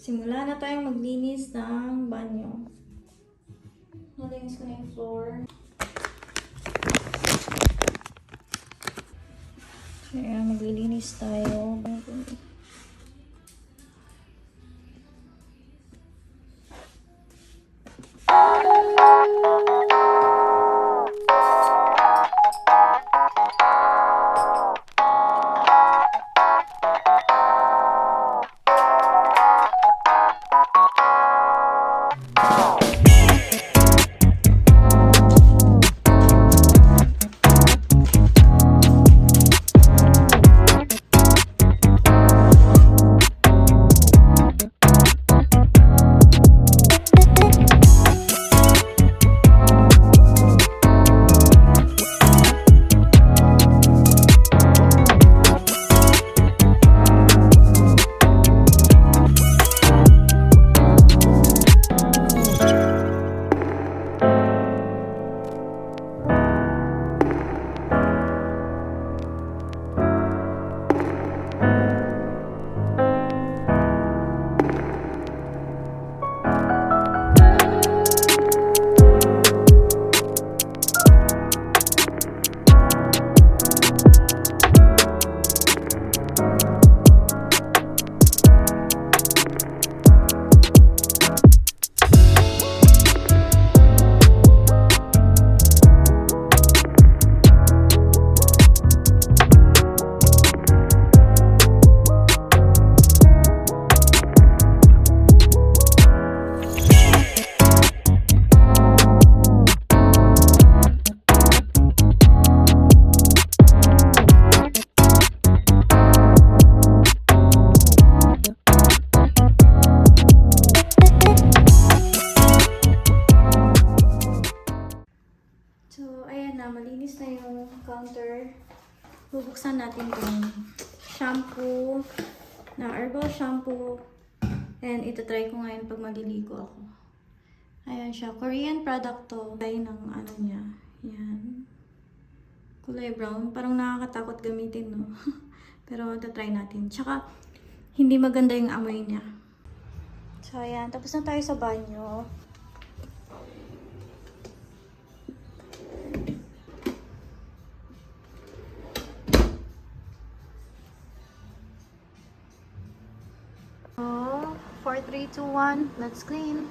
Simula na tayong maglinis ng banyo. Nalinis ko na yung floor. Kaya maglilinis tayo. Malinis na yung counter. Bubuksan natin yung shampoo na herbal shampoo. And ito-try ko ngayon pag maliligo ako. Ayan siya. Korean product to. Kulay ng ano niya. Yan. Kulay brown. Parang nakakatakot gamitin, no? Pero ito-try natin. Tsaka, hindi maganda yung amoy niya. So, ayan. Tapos na tayo sa banyo. Oh, 4, 3, 2, 1, let's clean.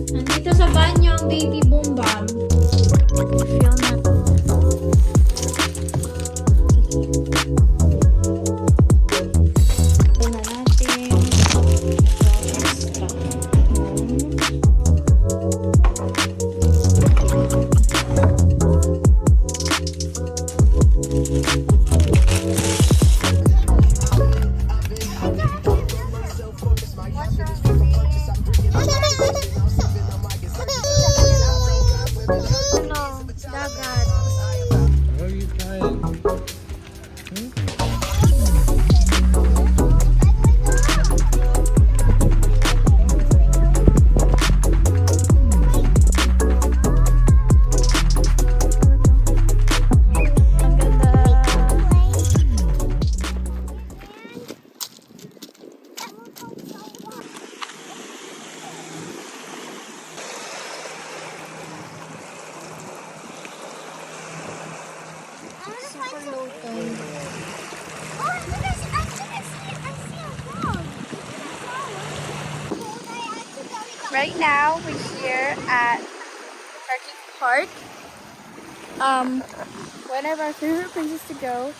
Nandito sa banyo ang baby boom bomb. Feel na to. Una natin. Extra. right now we're here at Turkey Park. One of our favorite places to go.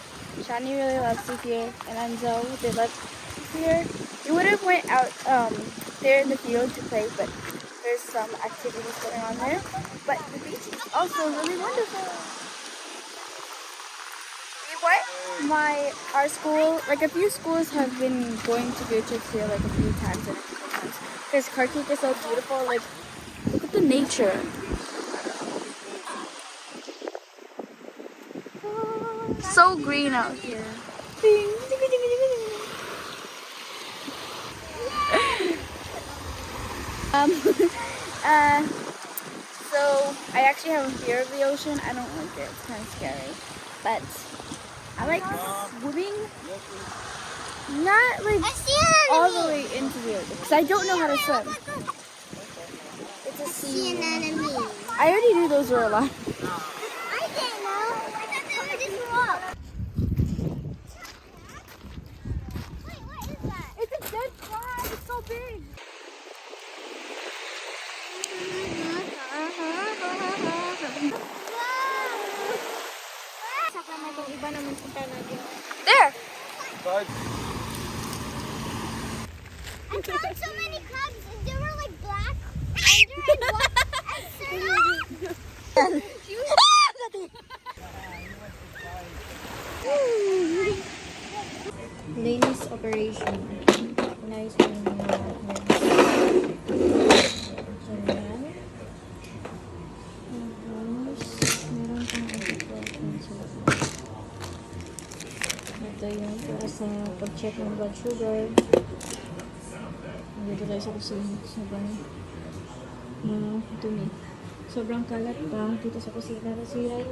Shani really loves it here, and Enzo, they love it here. We would have went out there in the field to play, but there's some activities going on there. But the beach is also really wonderful. We went our school, like a few schools have been going to field trips here like a few times and a couple times. Because Kharkiv is so beautiful, like look at the nature. So green out here. um, so I actually have a fear of the ocean. I don't like it. It's kind of scary. But I like swimming. Not like all the way into the ocean because I don't know how to swim. It's a sea anemone. I already knew those were alive. I didn't know. I thought they were just rocks. Wait, what is that? It's a dead crab. It's so big. There. I found so many crabs and they were like black under and white and Ladies operation. Nice one. Meron pang ito yung para sa pag-check ng blood sugar. Dito tayo sa kusina. Sobrang dumi. Sobrang kalat pa dito sa kusina. Nasira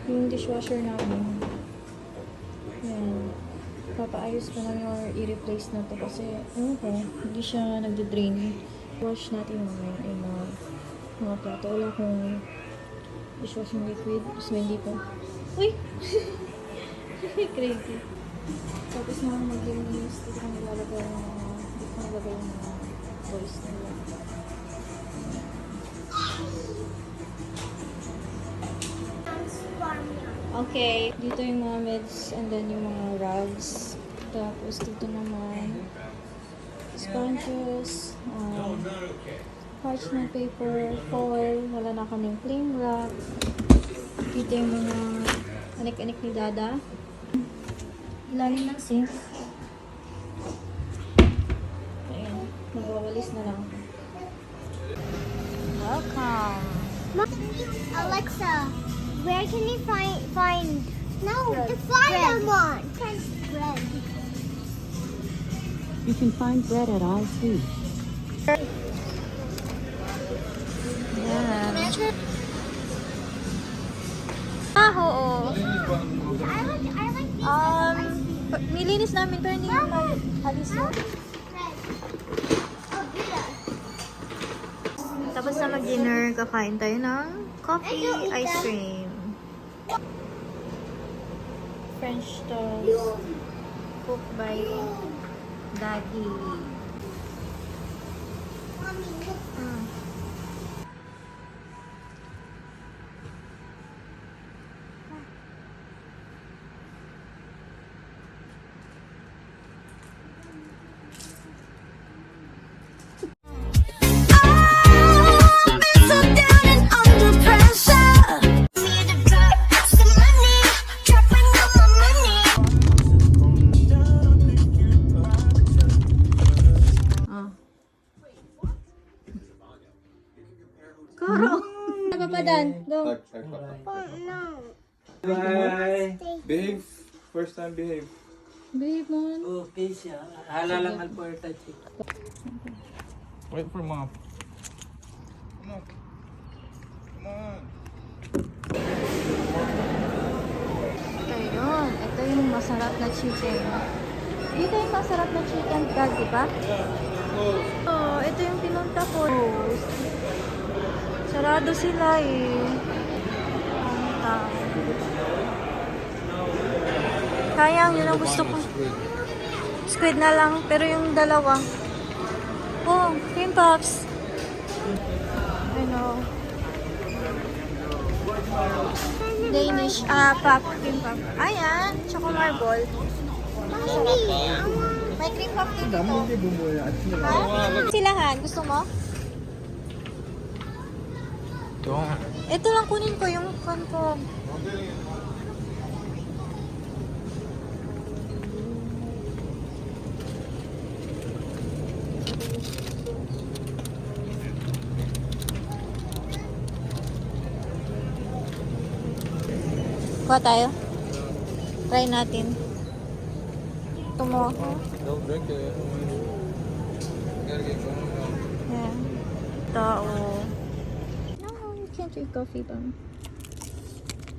yung dishwasher namin. Yan. Papaayos pa namin or i-replace na to kasi hindi siya nagde-drain. Wash natin yung mga plato. Wala akong dishwashing liquid. So hindi pa. Uy! Crazy. Tapos na ako mag-linis. Dito ko naglalagay yung mga voice nila. Okay. Dito yung mga meds and then yung mga rugs. Tapos dito naman sponges, parchment paper, foil. Wala na kaming cling wrap. Dito yung mga anik-anik ni Dada. Ilalim ng sink. Ayan. Magwawalis na lang. Welcome! Alexa, where can you find no the fire one? Bread. You can find bread at all foods. Yan. Oo. I like these. Nilinis namin pero hindi naman alis na. Bread. Oh, good. Tapos na mag-dinner, kakain tayo ng coffee, ice cream. French toast. Cooked by Daddy. Mommy, look. Karo! Papadan, go. Oh no. Bye. Behave. First time behave. Babe, man. Okay siya. Hala lang Alberta chick. Wait for mom. Come on. Come on. Ayun, ito yung masarap na chicken. Dito yung masarap na chicken, Dad, di ba? Oh, ito yung pinunta ko. Sarado sila eh. Sayang, yun ang gusto ko. Squid na lang, pero yung dalawa. Oh, cream puffs. Ano? Danish, pumpkin puff. Ayan, choco marble. May cream puff din dito. Ha? Silahan, gusto mo? Ito lang kunin ko yung kan ko. Kuha tayo. Try natin. Ito mo. Don't drink it. Gotta get going now. Yeah. Tao. No, you can't drink coffee, Bam.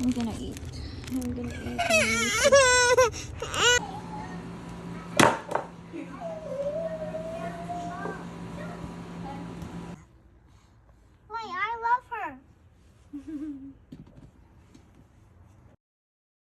I'm gonna eat. I'm gonna eat.